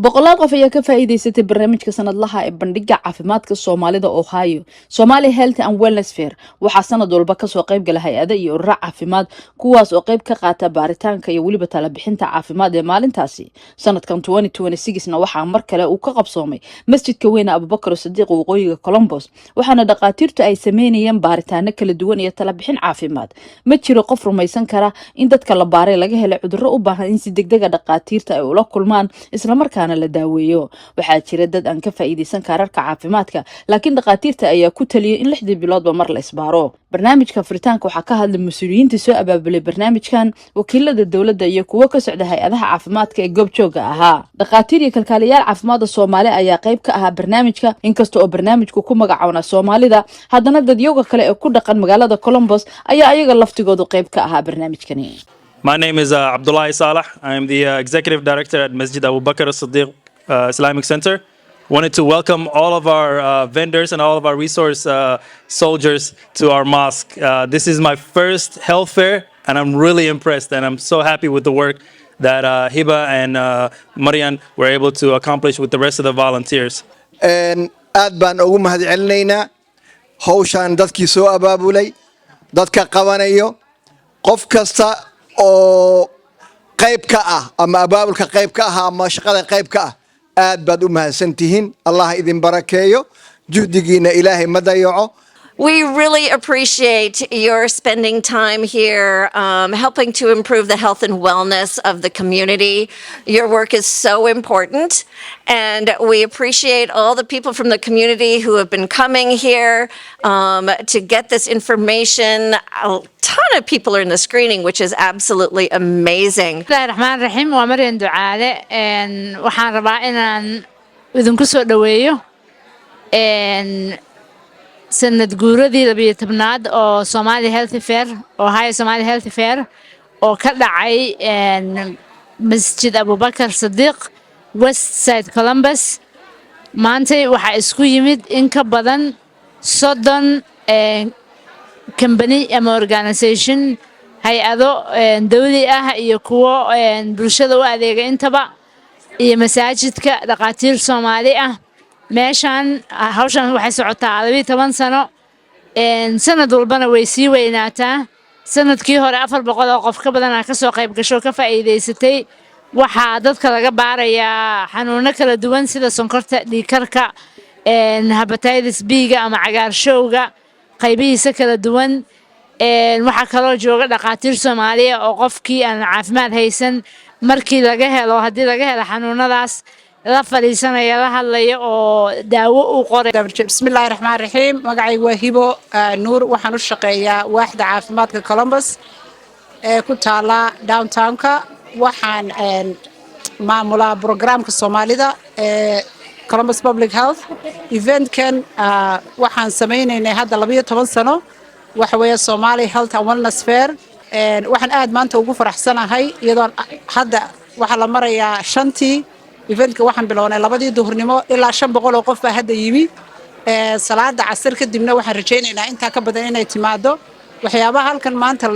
boqolaal qof ayaa ka faa'iideysatay barnaamijka sanadlaha ee bandhiga caafimaadka Soomaalida Ohio Somali Health and Wellness Fair waxaa sanad walba ka soo qayb gala hay'ado iyo ururo caafimaad kuwaas oo qayb ka qaata baaritaanka iyo waliba talo bixinta caafimaad ee maalintaasi sanadkan 2026na waxaa mar kale uu ka qabsoomay masjidka weyn Abubakar Sadiq waqooyiga Columbus waxaana dhaqaatiirtu ay sameynayeen baaritaano kala duwan iyo talo bixin caafimaad ma jiro qof rumaysan kara in dadka la baaray laga helo cudurro u baahan in si degdeg ah dhaqaatiirta ay ula kulmaan isla markaana la daaweeyo waxaa jira dad aan ka faa'iideysan kaararka caafimaadka laakiin dhaqaatiirta ayaa ku taliyay in 6 biloodba mar la isbaaro barnaamijka furitaanka waxaa ka hadlay mas'uuliyiinta soo abaabulay barnaamijkan wakiilada dawladda iyo kuwa ka socda hay'adaha caafimaadka ee goobjooga ahaa dhaqaatiir iyo kalkaaliyaal caafimaadka Soomaali ayaa qayb ka ahaa barnaamijka inkastoo oo barnaamijku ku magacaawna Soomaalida haddana dadyoga kale ee ku dhaqan magaalada Columbus ayaa ayaga laftigoodu qayb ka ahaa barnaamijkani. My name is Abdullah Salah. I'm the Executive Director at Masjid Abu Bakr As-Siddiq Islamic Center. Wanted to welcome all of our vendors and all of our resource soldiers to our mosque. This is my first health fair and I'm really impressed and I'm so happy with the work that Hiba and Marian were able to accomplish with the rest of the volunteers. aad baan ugu mahadcelinaynaa hawshan dadkii soo abaabulay dadka qabanayo qof kasta oo qayb ka ah ama abaabulka qayb ka ah ama shaqada qayb ka ah aad baad u mahadsantihiin Allah idin barakeeyo juhdigiina Ilaahay ma dayaco. We really appreciate your spending time here, helping to improve the health and wellness of the community. Your work is so important, and we appreciate all the people from the community who have been coming here to get this information. A ton of people are in the screening, which is absolutely amazing. Bismillahirrahmanirrahim. Waa Marian Ducaale, waxaan rabaa inaan idinku soo dhaweeyo sanad guuradii 12aad oo Somali Health Fair Ohio Somali Health Fair oo ka dhacay Masjid Abubakar Sadiq West Side Columbus maanta waxa isku yimid in ka badan 30 company ama organization hay'ado dawli ah iyo kuwa bulshada u adeega intaba iyo masaajidka dhaqaatiir Soomaali ah meeshan hawshan waxay socotaa 12 sano sanad walbana way sii weynaataa sanadkii hore 400 oo qof ka badan ka soo qayb gasho ka faa'iideysatay waxa dadka laga baarayaa xanuuno kala duwan sida sonkorta dhiig karka hepatitis B-ga ama cagaarshowga qaybihiisa kala duwan waxa kale oo jooga dhaqaatiir Soomaali oo qofkii aan caafimaad haysan markii laga helo hadii laga helo xanuunadaas la fariisanaya la hadlayo oo daawo u qoray. Bismillahir Rahmanir Rahim. Magacaygu waa Hibo Nuur waxaan u shaqeeyaa waaxda caafimaadka Columbus ee ku taala downtown-ka waxaan maamulaa programka Soomaalida ee Columbus Public Health event-kan waxaan sameynaynay hadda 12 sano waxa weeye Somali Health and Wellness Fair waxaan aad maanta ugu faraxsanahay iyadoo hadda waxa la marayaa shantii event-ka waxaan bilownay 2 duhurnimo ilaa 500 oo qof baa hadda yimi salaada casr kadibna waxaan rajaynaynaa inta ka badan inay timaado waxyaabaha halkan maanta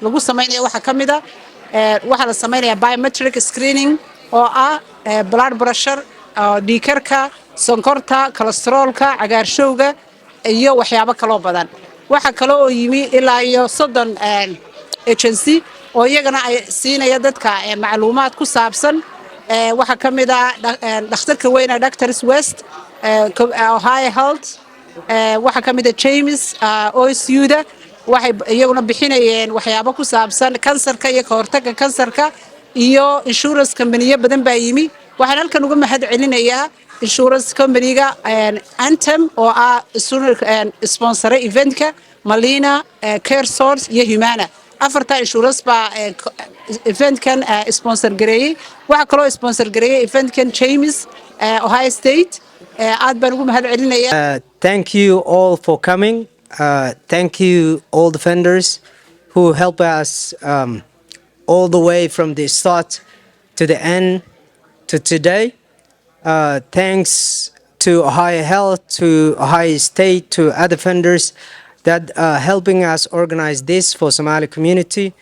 lagu sameeyo waxa kamid ah waxa la sameeyaa biometric screening oo ah blood pressure dhiig karka sonkorta cholesterolka cagaarshowga iyo waxyaabo kale oo badan waxa kale oo yimi ilaa iyo 30 agency oo iyagana ay siinaya dadka macluumaad ku saabsan waxa kamid ah dhakhtarka weyn Doctors West Ohio Health waxa kamid ah James OSU-da waxay iyaguna bixinayeen waxyaabo ku saabsan kansarka iyo ka hortagga kansarka iyo insurance company badan baa yimi waxaan halkan uga mahad celinayaa insurance company-ga Anthem oo ah sponsor event-ka Malina Care Source iyo Humana afarta insurance ba event-kan sponsor gareeyay waxa kale oo sponsor gareeyay event-kan James Ohio State aad baan ugu mahad celinayaa. Thank you all for coming. Thank you all the vendors who help us all the way from the start to the end to today. Thanks to Ohio Health, to Ohio State, to other vendors that are helping us organize this for Somali community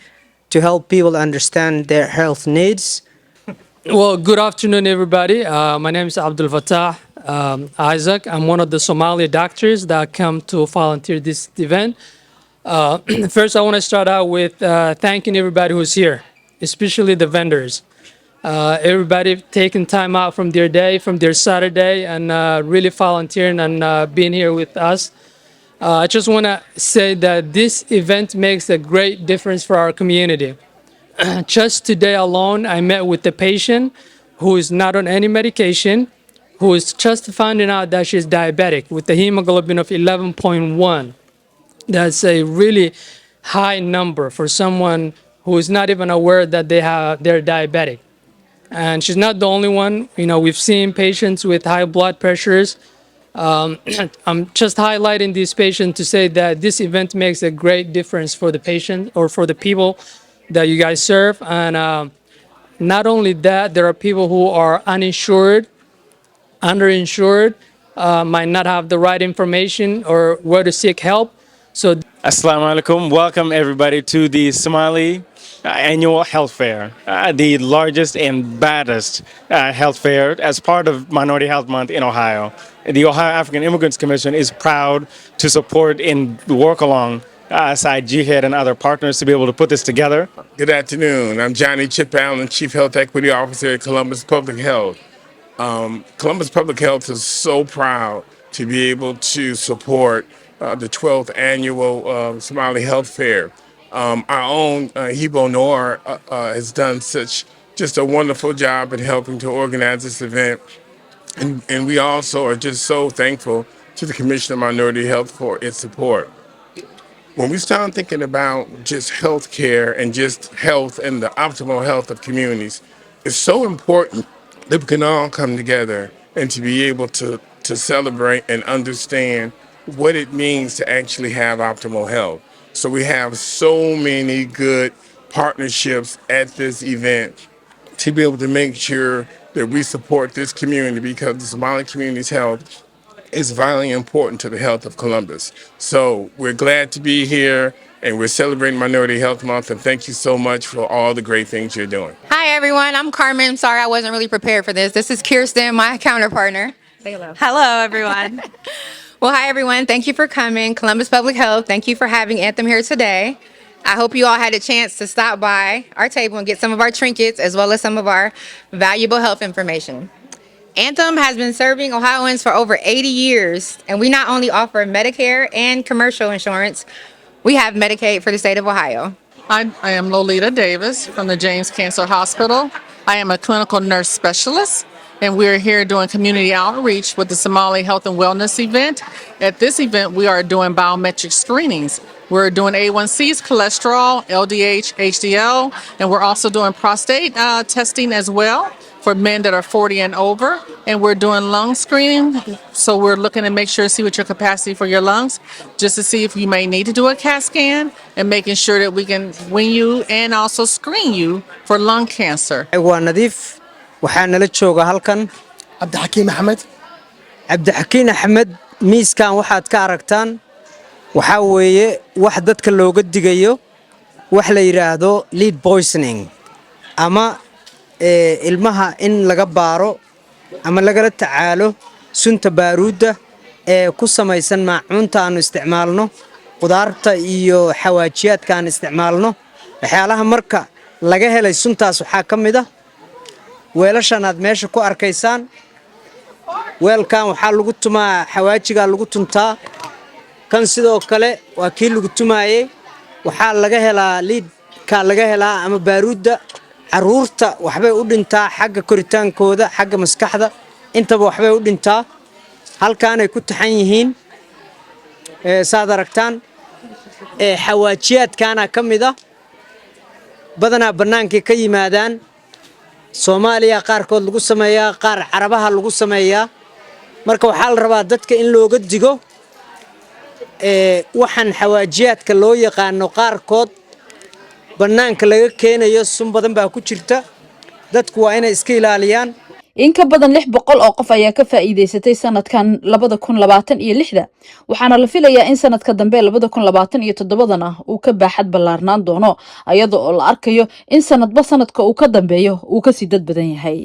to help people understand their health needs. Well, good afternoon, everybody. My name is Abdul Fattah Isaac. I'm one of the Somali doctors that come to volunteer this event. First, I want to start out with thanking everybody who's here, especially the vendors. Everybody taking time out from their day, from their Saturday, and really volunteering and being here with us. I just want to say that this event makes a great difference for our community. Just today alone, I met with the patient who is not on any medication, who is just finding out that she's diabetic with the hemoglobin of 11.1. That's a really high number for someone who is not even aware that they're diabetic. And she's not the only one. You know, we've seen patients with high blood pressures. I'm just highlighting these patients to say that this event makes a great difference for the patient or for the people that you guys serve. And not only that, there are people who are uninsured, underinsured, might not have the right information or where to seek help. So Assalamu alaikum. Welcome everybody to the Somali annual health fair, the largest and baddest health fair as part of Minority Health Month in Ohio. The Ohio African Immigrants Commission is proud to support and work alongside GHEAD and other partners to be able to put this together. Good afternoon. I'm Johnny Chip Allen, Chief Health Equity Officer at Columbus Public Health. Columbus Public Health is so proud to be able to support the 12th annual Somali Health Fair. Our own Hibo Noor has done just a wonderful job in helping to organize this event. And we also are just so thankful to the Commission of Minority Health for its support. When we start thinking about just health care and just health and the optimal health of communities, it's so important that we can all come together and to be able to celebrate and understand what it means to actually have optimal health. So we have so many good partnerships at this event to be able to make sure that we support this community, because the Somali community's health is vitally important to the health of Columbus. So we're glad to be here, and we're celebrating Minority Health Month, and thank you so much for all the great things you're doing. Hi everyone, I'm Carmen. Sorry I wasn't really prepared for this. This is Kirsten, my counterpartner. Say hello. Hello everyone. Well, hi everyone. Thank you for coming. Columbus Public Health, thank you for having Anthem here today. I hope you all had a chance to stop by our table and get some of our trinkets as well as some of our valuable health information. Anthem has been serving Ohioans for over 80 years, and we not only offer Medicare and commercial insurance, we have Medicaid for the state of Ohio. I am Lolita Davis from the James Cancer Hospital. I am a clinical nurse specialist, and we're here doing community outreach with the Somali Health and Wellness event. At this event, we are doing biometric screenings. We're doing A1Cs, cholesterol, LDH, HDL, and we're also doing prostate testing as well for men that are 40 and over. And we're doing lung screening. So we're looking to make sure to see what your capacity for your lungs, just to see if you may need to do a CAT scan, and making sure that we can wean you and also screen you for lung cancer. waa nadiif waxaa nala jooga halkan Abdixakiin Axmed. Cabdixakiin Axmed. Miiskan waxaad ka aragtaan waxaa weeye wax dadka looga digayo wax la yiraahdo lead poisoning ama ilmaha in laga baaro ama lagala tacaalo sunta baaruudda ee ku samaysan maacuunta aanu isticmaalno qudaarta iyo xawaajiyaadka aan isticmaalno waxyaalaha marka laga helay suntaas waxaa ka mid ah weelashan aad meesha ku arkaysaan. weelkan waxaa lagu tumaa xawaajiga lagu tuntaa, kan sidoo kale waa kii lagu tumaayay. waxaa laga helaa liidka laga helaa ama baaruudda caruurta waxbay u dhintaa xagga koritaankooda, xagga maskaxda intaba waxbay u dhintaa. halkaan ay ku taxan yihiin saad aragtaan xawaajiyaadkana ka mid ah badanaa bannaankii ka yimaadaan Soomaaliya qaarkood lagu sameeyaa, qaar Carabaha lagu sameeyaa. marka waxaa la rabaa dadka in looga digo waxaan xawaajiyaadka loo yaqaano qaarkood bannaanka laga keenayo sun badan baa ku jirta. dadku waa inay iska ilaaliyaan. in ka badan 600 oo qof ayaa ka faa'iideysatay sanadkan 2026 waxaana la filayaa in sanadka dambe 2027 uu ka baaxad ballaarnaan doono iyadoo la arkayo in sanadba sanadka uu ka dambeeyo uu ka sii dad badan yahay.